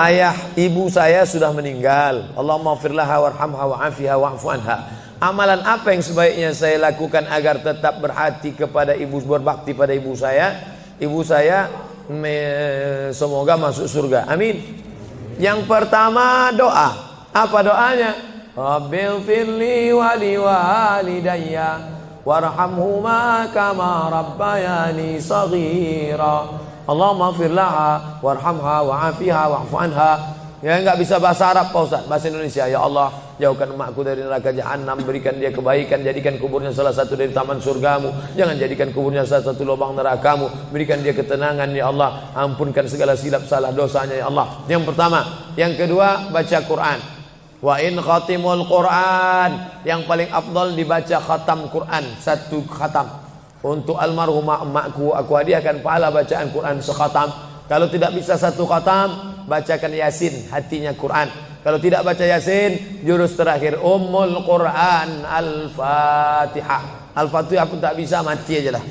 Ayah ibu saya sudah meninggal. Allahumma firlaha warhamha wa'afiha wa'fu anha. Amalan apa yang sebaiknya saya lakukan agar tetap berhati kepada ibu, berbakti pada ibu saya? Ibu saya semoga masuk surga. Amin. Yang pertama doa. Apa doanya? Rabbil firli wali walidayya warhamhuma kama rabbayani saghira. Allahumma firlaha warhamha wa'afiha wa'fu anha. Ya, enggak bisa bahasa Arab Pak Ustaz, bahasa Indonesia. Ya Allah, jauhkan emakku dari neraka jahanam, berikan dia kebaikan, jadikan kuburnya salah satu dari taman surgamu, jangan jadikan kuburnya salah satu lubang nerakamu, berikan dia ketenangan ya Allah, ampunkan segala silap salah dosanya ya Allah. Yang pertama. Yang kedua, baca Quran. Wa in khatimul Quran, yang paling afdal dibaca khatam Quran, satu khatam. Untuk almarhumah emakku, aku hadiahkan pahala bacaan Quran sekhatam. Kalau tidak bisa satu khatam, bacakan Yasin, hatinya Quran. Kalau tidak baca Yasin, jurus terakhir Ummul Quran Al-Fatihah. Al-Fatihah pun tak bisa, mati aja lah.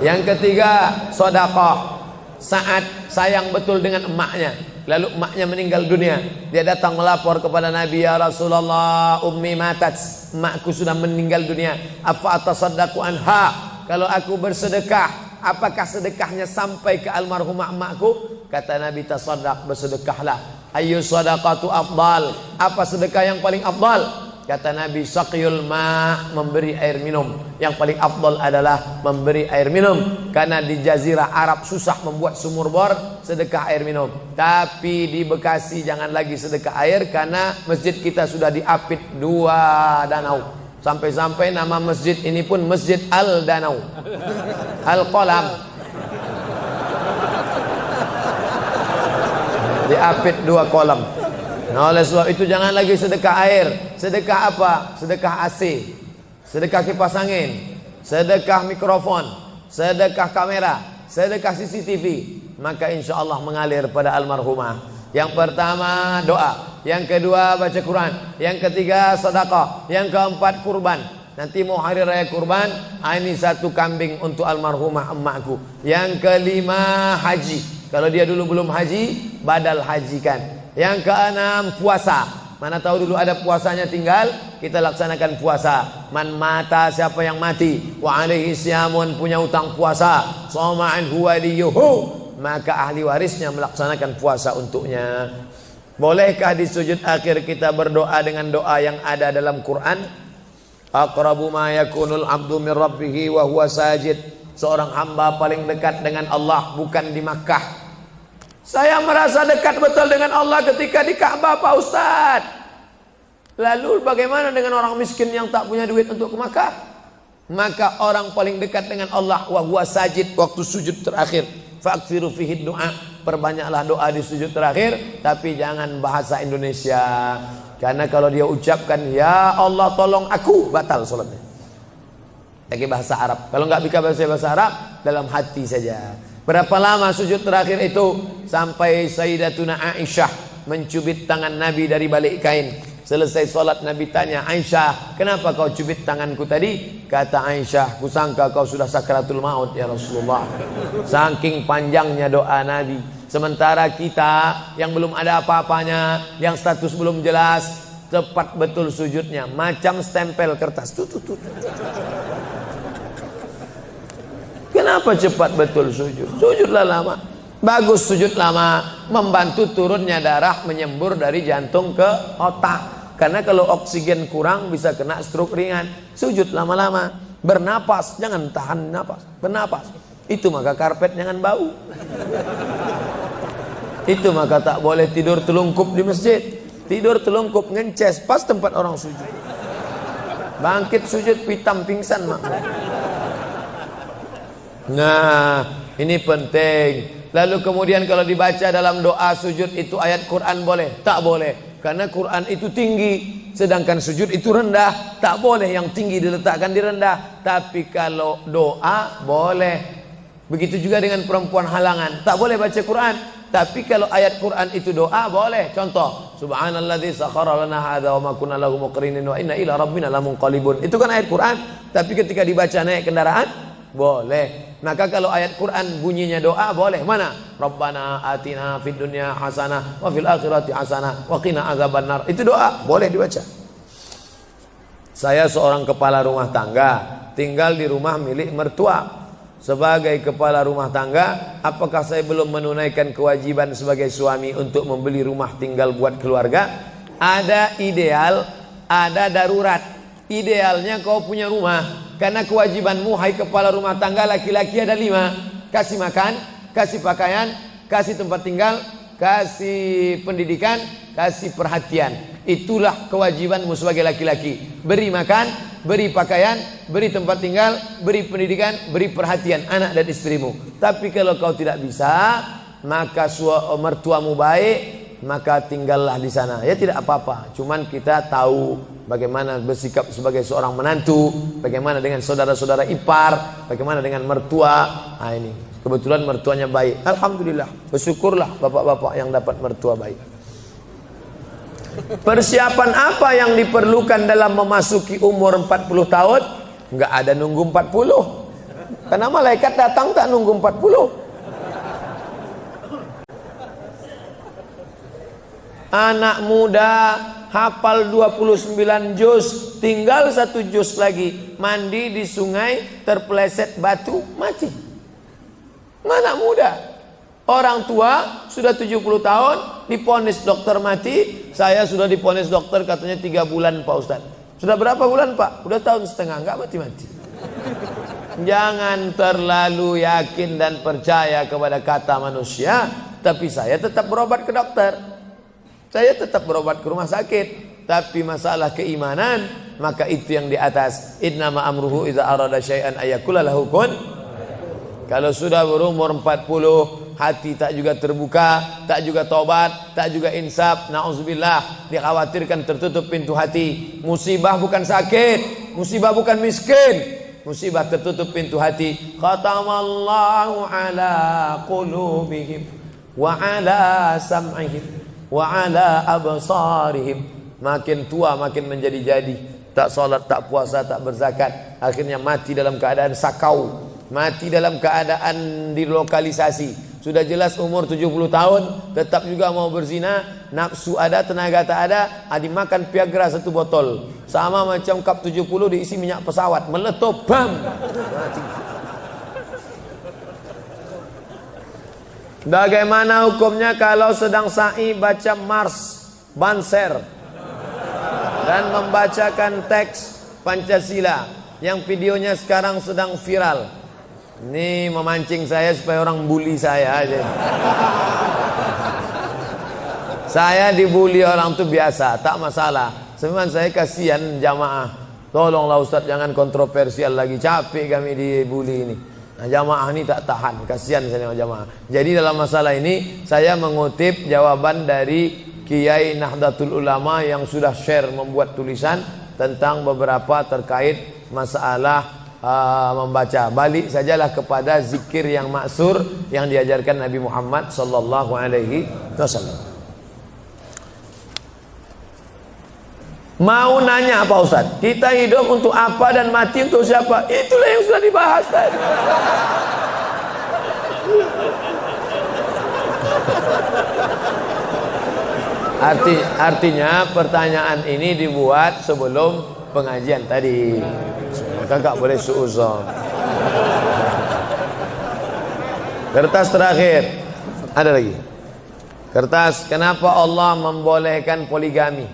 Yang ketiga, sedekah. Saat sayang betul dengan emaknya, lalu emaknya meninggal dunia, dia datang melapor kepada Nabi, ya Rasulullah, ummi matat, emakku sudah meninggal dunia, apa atasaddaqu anha, kalau aku bersedekah, apakah sedekahnya sampai ke almarhumah emakku? Kata Nabi, tasaddaq, bersedekahlah. Ayu sadaqatu afdal, apa sedekah yang paling afdal? Kata Nabi, saqyul ma', memberi air minum. Yang paling afdal adalah memberi air minum, karena di jazirah Arab susah membuat sumur bor, sedekah air minum. Tapi di Bekasi jangan lagi sedekah air, karena masjid kita sudah diapit 2 danau. Sampai-sampai nama masjid ini pun Masjid Al-Danau, Al-Kolam. Diapit 2 kolam. Nah, oleh sebab itu jangan lagi sedekah air. Sedekah apa? Sedekah AC, sedekah kipas angin, sedekah mikrofon, sedekah kamera, sedekah CCTV. Maka insya Allah mengalir pada almarhumah. Yang pertama doa, yang kedua baca Quran, yang ketiga sedekah, yang keempat kurban. Nanti mau hari raya kurban, ini 1 kambing untuk almarhumah emakku. Yang kelima haji. Kalau dia dulu belum haji, badal hajikan. Yang keenam puasa. Mana tahu dulu ada puasanya tinggal, kita laksanakan puasa. Man mata, siapa yang mati, wa alaihi syamun, punya utang puasa, shoma anhu waliyuhu, maka ahli warisnya melaksanakan puasa untuknya. Bolehkah di sujud akhir kita berdoa dengan doa yang ada dalam Quran? Aqrabu ma yakunul abdu min rabbih wa huwa sajid. Seorang hamba paling dekat dengan Allah bukan di Makkah. Saya merasa dekat betul dengan Allah ketika di Ka'bah Pak Ustaz. Lalu bagaimana dengan orang miskin yang tak punya duit untuk ke Makkah? Maka orang paling dekat dengan Allah wa huwa sajid, waktu sujud terakhir. Fa'kthiru fihi du'a, perbanyaklah doa di sujud terakhir, tapi jangan bahasa Indonesia. Karena kalau dia ucapkan ya Allah tolong aku, batal salatnya. Pakai bahasa Arab. Kalau enggak bisa bahasa Arab, dalam hati saja. Berapa lama sujud terakhir itu? Sampai Sayyidatuna Aisyah mencubit tangan Nabi dari balik kain. Selesai sholat Nabi tanya, Aisyah, kenapa kau cubit tanganku tadi? Kata Aisyah, kusangka kau sudah sakratul maut ya Rasulullah. Saking panjangnya doa Nabi. Sementara kita yang belum ada apa-apanya, yang status belum jelas, tepat betul sujudnya, macam stempel kertas. Kenapa cepat betul sujud? Sujudlah lama. Bagus sujud lama, membantu turunnya darah menyembur dari jantung ke otak. Karena kalau oksigen kurang bisa kena stroke ringan. Sujud lama-lama, bernapas, jangan tahan napas, bernapas. Itu maka karpet jangan bau. Itu maka tak boleh tidur telungkup di masjid. Tidur telungkup ngences pas tempat orang sujud. Bangkit sujud pitam pingsan mak. Nah, ini penting. Lalu kemudian kalau dibaca dalam doa sujud itu ayat Quran boleh? Tak boleh. Karena Quran itu tinggi, sedangkan sujud itu rendah. Tak boleh yang tinggi diletakkan di rendah. Tapi kalau doa boleh. Begitu juga dengan perempuan halangan, tak boleh baca Quran. Tapi kalau ayat Quran itu doa boleh. Contoh, Subhanalladzi sakhkhara lana hadza wa ma kunna lahu muqrinin wa inna ila rabbina lamunqalibun. Itu kan ayat Quran. Tapi ketika dibaca naik kendaraan Boleh. Maka kalau ayat Quran bunyinya doa boleh. Mana? Rabbana atina fid dunya hasanah wa fil akhirati hasanah wa qina azabannar. Itu doa, boleh dibaca. Saya seorang kepala rumah tangga, tinggal di rumah milik mertua. Sebagai kepala rumah tangga, apakah saya belum menunaikan kewajiban sebagai suami untuk membeli rumah tinggal buat keluarga? Ada ideal, ada darurat. Idealnya kau punya rumah, karena kewajibanmu hai kepala rumah tangga laki-laki ada 5. Kasih makan, kasih pakaian, kasih tempat tinggal, kasih pendidikan, kasih perhatian. Itulah kewajibanmu sebagai laki-laki. Beri makan, beri pakaian, beri tempat tinggal, beri pendidikan, beri perhatian anak dan istrimu. Tapi kalau kau tidak bisa, maka mertuamu baik, maka tinggallah di sana. Ya tidak apa-apa. Cuman kita tahu bagaimana bersikap sebagai seorang menantu, bagaimana dengan saudara-saudara ipar, bagaimana dengan mertua. Nah ini kebetulan mertuanya baik. Alhamdulillah. Bersyukurlah bapak-bapak yang dapat mertua baik. Persiapan apa yang diperlukan dalam memasuki umur 40 tahun? Enggak ada nunggu 40. Karena malaikat datang tak nunggu 40. Anak muda hafal 29 juz, tinggal 1 juz lagi, mandi di sungai terpeleset batu mati. Anak muda. Orang tua sudah 70 tahun diponis dokter mati. Saya sudah diponis dokter katanya 3 bulan Pak Ustaz. Sudah berapa bulan Pak? Udah tahun setengah, enggak mati-mati. Jangan terlalu yakin dan percaya kepada kata manusia. Tapi saya tetap berobat ke dokter, saya tetap berobat ke rumah sakit. Tapi masalah keimanan, maka itu yang di atas. Innama amruhu idza arada syai'an ayyakula lahu kun. Kalau sudah berumur 40, hati tak juga terbuka, tak juga tobat, tak juga insaf, na'udzubillah, dikhawatirkan tertutup pintu hati. Musibah bukan sakit, musibah bukan miskin, musibah tertutup pintu hati. Khatamallahu ala qulubihim wa ala sam'ihim wa ala absarihim. Makin tua makin menjadi-jadi, tak salat, tak puasa, tak berzakat, akhirnya mati dalam keadaan sakau, mati dalam keadaan dilokalisasi. Sudah jelas umur 70 tahun tetap juga mau berzina, nafsu ada, tenaga tak ada, dimakan Viagra 1 botol. Sama macam kap 70 diisi minyak pesawat, meletup, bam. Bagaimana hukumnya kalau sedang sa'i baca Mars, Banser dan membacakan teks Pancasila yang videonya sekarang sedang viral? Ini memancing saya supaya orang bully saya aja. Saya dibully orang tuh biasa, tak masalah. Sebenarnya saya kasihan jamaah. Tolonglah Ustaz jangan kontroversial lagi, capek kami dibully ini. Nah, jamaah ini tak tahan, kasihan saya dengan jamaah. Jadi dalam masalah ini saya mengutip jawaban dari Kiai Nahdlatul Ulama yang sudah share membuat tulisan tentang beberapa terkait masalah membaca. Balik sajalah kepada zikir yang maksur yang diajarkan Nabi Muhammad sallallahu alaihi wasallam. Mau nanya Pak Ustaz, kita hidup untuk apa dan mati untuk siapa? Itulah yang sudah dibahas tadi. Artinya pertanyaan ini dibuat sebelum pengajian tadi. Kakak boleh suuzon. Kertas terakhir. Ada lagi. Kertas, kenapa Allah membolehkan poligami?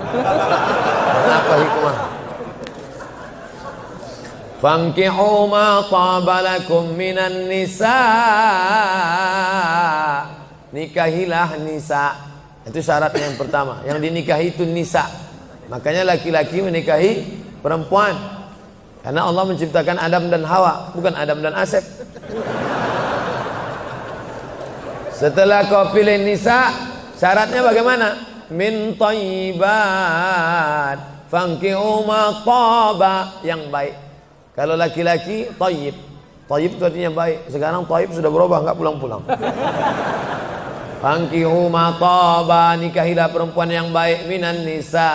Kenapa hikmah? Fankihu ma tabalakum minan nisa. Nikahilah nisa. Itu syarat yang pertama. Yang dinikahi itu nisa. Makanya laki-laki menikahi perempuan, karena Allah menciptakan Adam dan Hawa, bukan Adam dan Asep. Setelah kau pilih nisa, syaratnya bagaimana? Min thayyibat fankihu ma taba, yang baik. Kalau laki-laki thayyib, thayyib itu artinya baik. Sekarang thayyib sudah berubah, enggak pulang-pulang. Fankihu ma taba, nikahilah perempuan yang baik, minan nisa,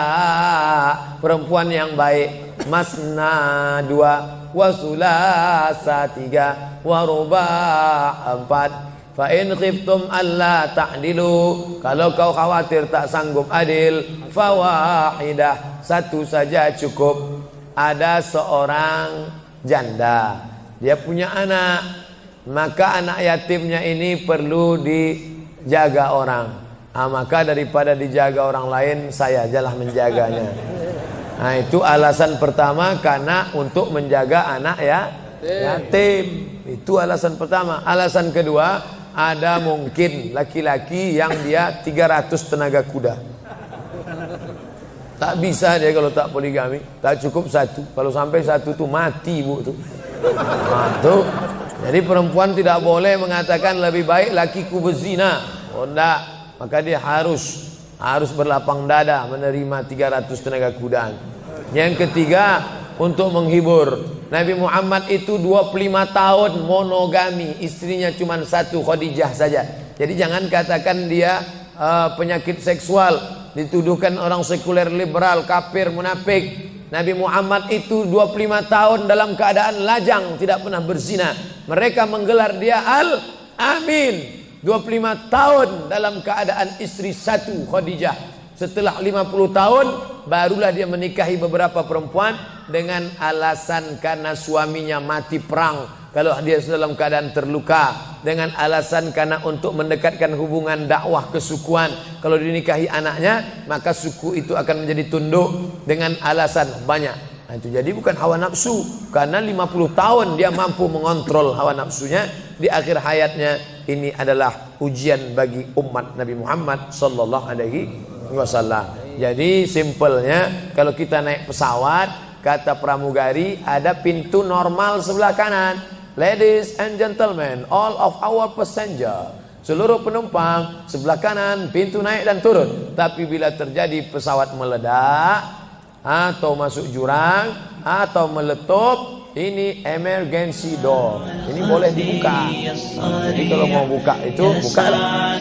perempuan yang baik. Masna, 2, wa sulasa 3, wa ruba' 4. Fa in khiftum alla ta'dilu, kalau kau khawatir tak sanggup adil, fawahidah, satu saja cukup. Ada seorang janda, dia punya anak, maka anak yatimnya ini perlu dijaga orang. Maka daripada dijaga orang lain, saya ajalah menjaganya. Nah, itu alasan pertama, karena untuk menjaga anak yatim. Itu alasan pertama. Alasan kedua, ada mungkin laki-laki yang dia 300 tenaga kuda. Tak bisa dia kalau tak poligami, tak cukup satu. Kalau sampai satu tuh mati bu tuh. Nah, tuh. Jadi perempuan tidak boleh mengatakan lebih baik lakiku berzina. Oh enggak, maka dia harus berlapang dada menerima 300 tenaga kuda. Yang ketiga, untuk menghibur. Nabi Muhammad itu 25 tahun monogami, istrinya cuma satu, Khadijah saja. Jadi jangan katakan dia penyakit seksual, dituduhkan orang sekuler, liberal, kafir, munafik. Nabi Muhammad itu 25 tahun dalam keadaan lajang, tidak pernah berzina. Mereka menggelar dia Al-Amin. 25 tahun dalam keadaan istri satu, Khadijah. Setelah 50 tahun barulah dia menikahi beberapa perempuan dengan alasan karena suaminya mati perang, kalau dia dalam keadaan terluka, dengan alasan karena untuk mendekatkan hubungan dakwah kesukuan. Kalau dinikahi anaknya, maka suku itu akan menjadi tunduk, dengan alasan banyak. Nah, itu jadi bukan hawa nafsu, karena 50 tahun dia mampu mengontrol hawa nafsunya. Di akhir hayatnya, ini adalah ujian bagi umat Nabi Muhammad sallallahu alaihi wasallam. Jadi simpelnya, kalau kita naik pesawat, kata pramugari, ada pintu normal sebelah kanan. Ladies and gentlemen, all of our passenger, seluruh penumpang, sebelah kanan pintu naik dan turun. Tapi bila terjadi pesawat meledak, atau masuk jurang, atau meletup, ini emergency door, ini boleh dibuka. Jadi kalau mau buka itu bukalah.